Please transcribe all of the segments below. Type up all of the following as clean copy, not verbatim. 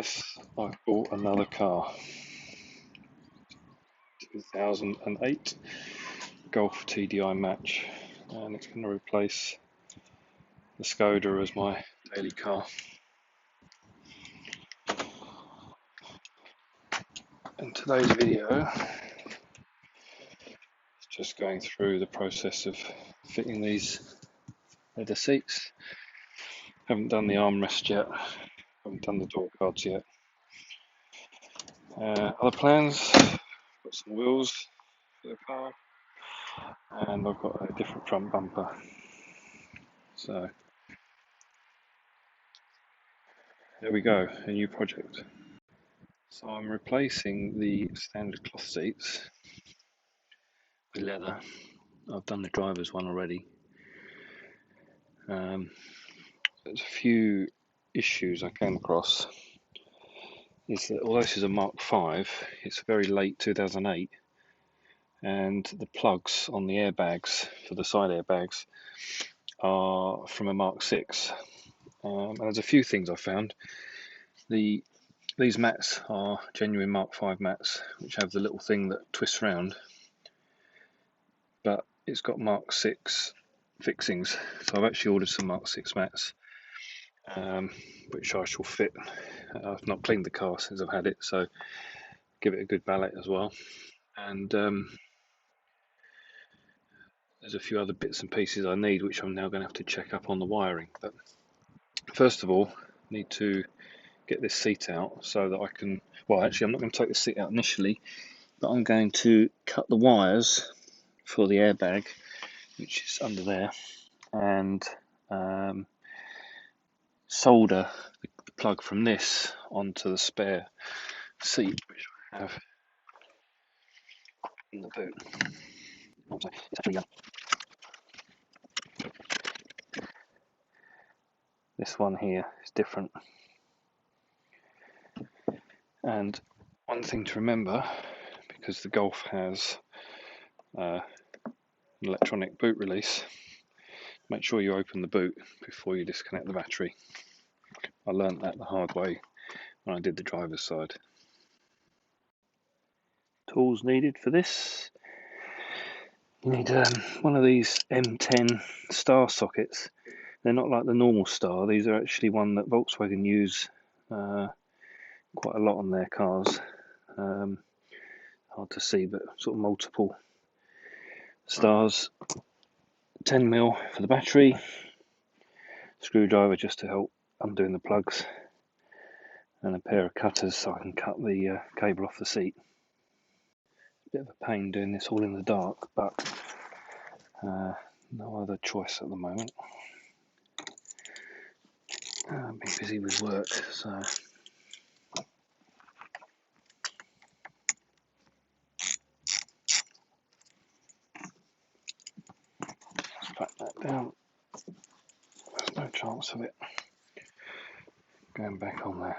Yes, I've bought another car. 2008 Golf TDi Match, and it's going to replace the Skoda as my daily car. In today's video, it's just going through the process of fitting these leather seats. Haven't done the armrest yet, haven't done the door cards yet. Other plans, got some wheels for the car, and I've got a different front bumper. So there we go, a new project. So I'm replacing the standard cloth seats with leather. I've done the driver's one already. There's a few issues I came across. Is that although this is a Mk5, it's very late 2008, and the plugs on the airbags for the side airbags are from a Mk6. And there's a few things I found. These mats are genuine Mk5 mats, which have the little thing that twists round, but it's got Mk6 fixings. So I've actually ordered some Mk6 mats, which I shall fit. I've not cleaned the car since I've had it, so give it a good valet as well. And there's a few other bits and pieces I need, which I'm now going to have to check up on the wiring. But first of all, I need to get this seat out so that I can, well, actually I'm not going to take the seat out initially, but I'm going to cut the wires for the airbag, which is under there, and solder the plug from this onto the spare seat, which I have in the boot. It's actually this one here is different. And one thing to remember, because the Golf has an electronic boot release, make sure you open the boot before you disconnect the battery. I learnt that the hard way when I did the driver's side. Tools needed for this. You need one of these M10 star sockets. They're not like the normal star. These are actually one that Volkswagen use quite a lot on their cars. Hard to see, but sort of multiple stars. 10mm for the battery. Screwdriver just to help undoing the plugs. And a pair of cutters so I can cut the cable off the seat. Bit of a pain doing this all in the dark, but no other choice at the moment. I've been busy with work, so let's back that down. There's no chance of it going back on there.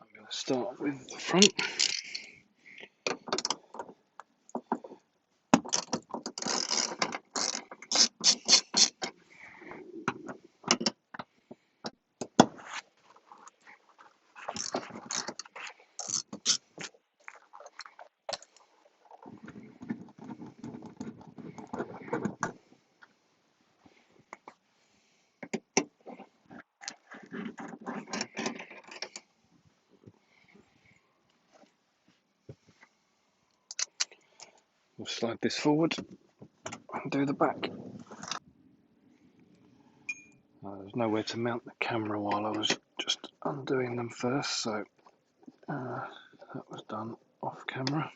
I'm going to start with the front. We'll slide this forward and do the back. There's nowhere to mount the camera while I was just undoing them first, so that was done off camera.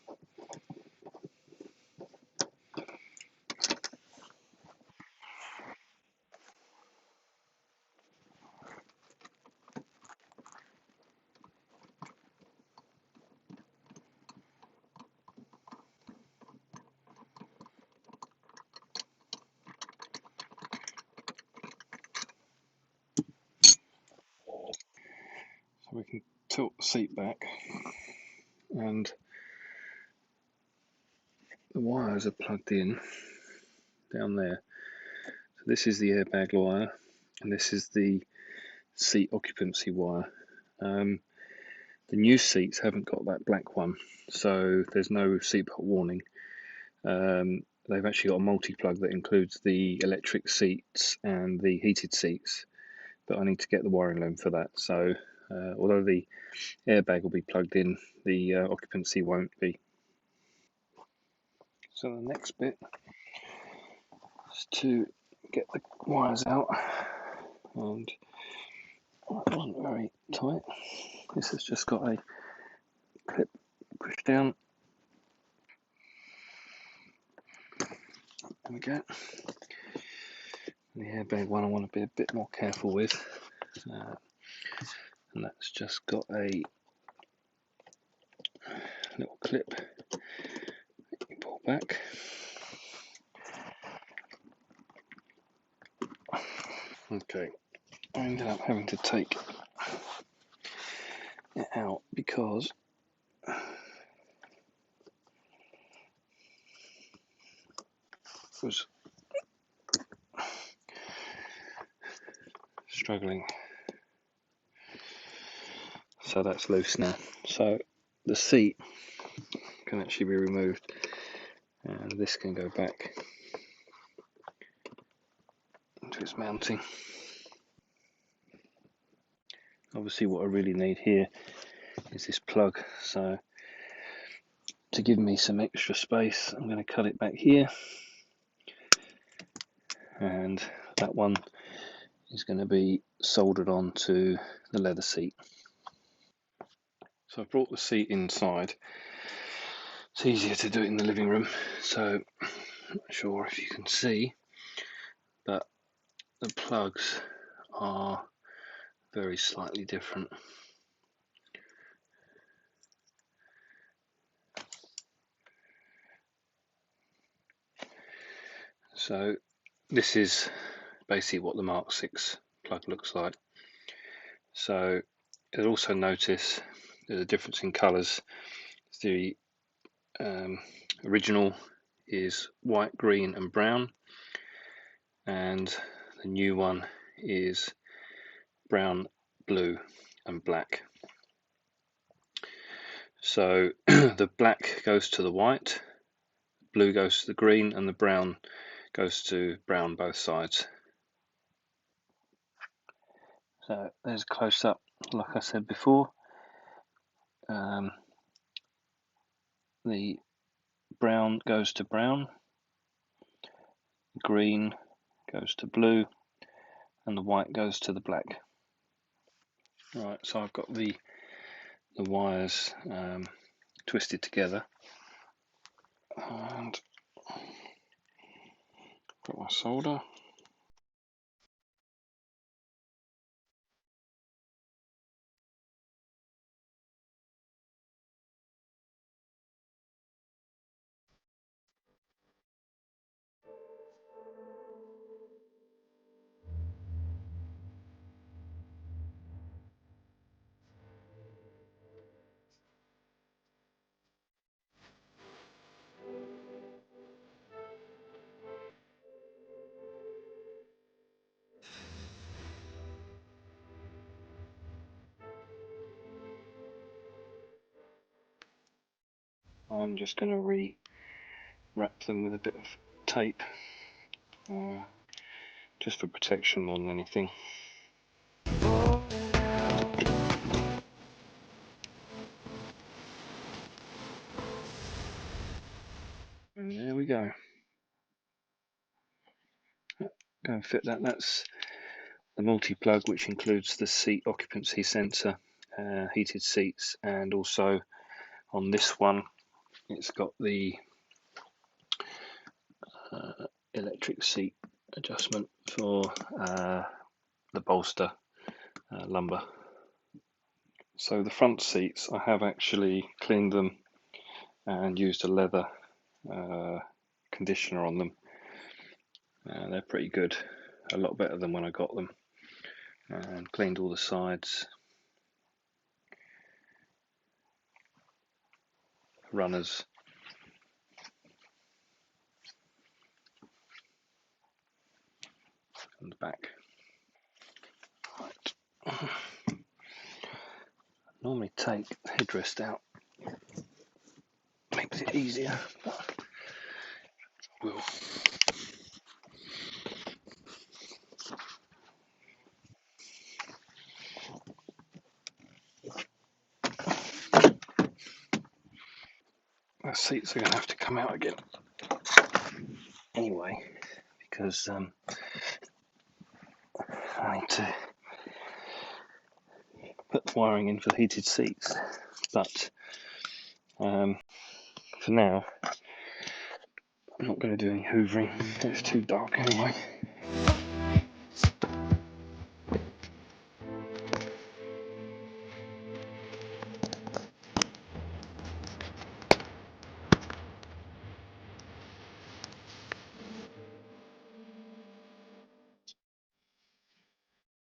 So we can tilt the seat back, and the wires are plugged in down there. So this is the airbag wire, and this is the seat occupancy wire. The new seats haven't got that black one, so there's no seatbelt warning. They've actually got a multi-plug that includes the electric seats and the heated seats, but I need to get the wiring loom for that. So although the airbag will be plugged in, the occupancy won't be. So the next bit is to get the wires out, and that wasn't very tight. This has just got a clip push down. There we go. The airbag one I want to be a bit more careful with, and that's just got a little clip that you pull back. Okay, I ended up having to take it out because I was struggling. So that's loose now. So the seat can actually be removed, and this can go back into its mounting. Obviously what I really need here is this plug, so to give me some extra space I'm going to cut it back here, and that one is going to be soldered onto the leather seat. So I've brought the seat inside. It's easier to do it in the living room, so I'm not sure if you can see, but the plugs are very slightly different. So this is basically what the Mark 6 plug looks like. So you'll also notice there's a difference in colours. The original is white, green and brown, and the new one is brown, blue and black. So the black goes to the white, blue goes to the green, and the brown goes to brown both sides. So there's a close up, like I said before. The brown goes to brown, green goes to blue, and the white goes to the black. Right, so I've got the wires twisted together, and got my solder. I'm just going to re-wrap them with a bit of tape, just for protection more than anything. And there we go. Go and fit that. That's the multi-plug, which includes the seat occupancy sensor, heated seats, and also on this one it's got the electric seat adjustment for the bolster lumbar. So the front seats, I have actually cleaned them and used a leather conditioner on them. They're pretty good, a lot better than when I got them, and cleaned all the sides, runners, and the back. Right. Normally take the headrest out, makes it easier, but we'll. The seats are going to have to come out again anyway, because I need to put the wiring in for the heated seats. But for now, I'm not going to do any hoovering. It's too dark anyway.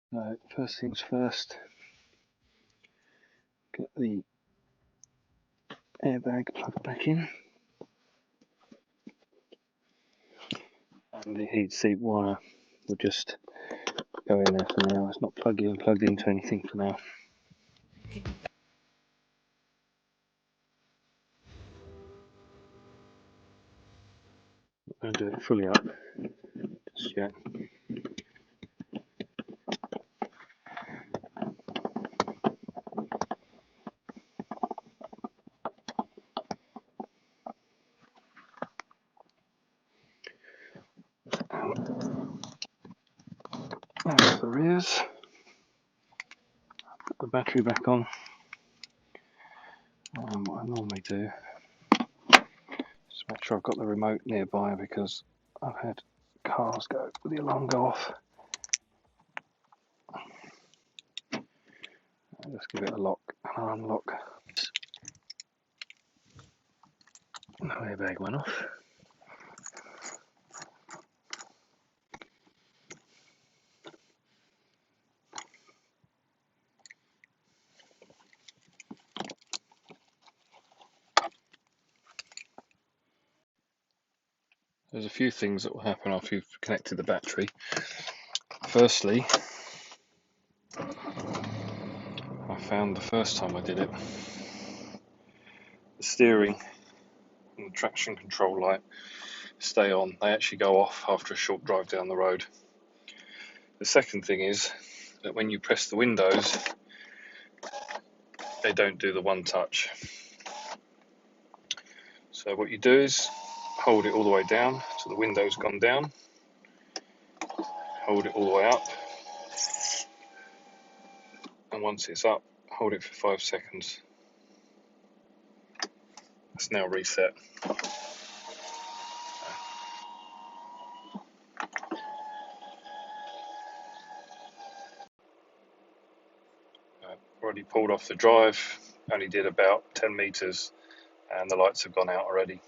So first things first, get the airbag plugged back in, and the heat seat wire will just go in there for now. It's not plugged into anything for now. I'm going to do it fully up just yet. There's the rears. Put the battery back on. What I normally do, just make sure I've got the remote nearby, because I've had cars go with the alarm go off. Just give it a lock and unlock. No airbag went off. There's a few things that will happen after you've connected the battery. Firstly, I found the first time I did it, the steering and the traction control light stay on. They actually go off after a short drive down the road. The second thing is that when you press the windows, they don't do the one touch. So what you do is hold it all the way down so the window's gone down, hold it all the way up, and once it's up, hold it for 5 seconds. It's now reset. Already pulled off the drive, only did about 10 meters, and the lights have gone out already.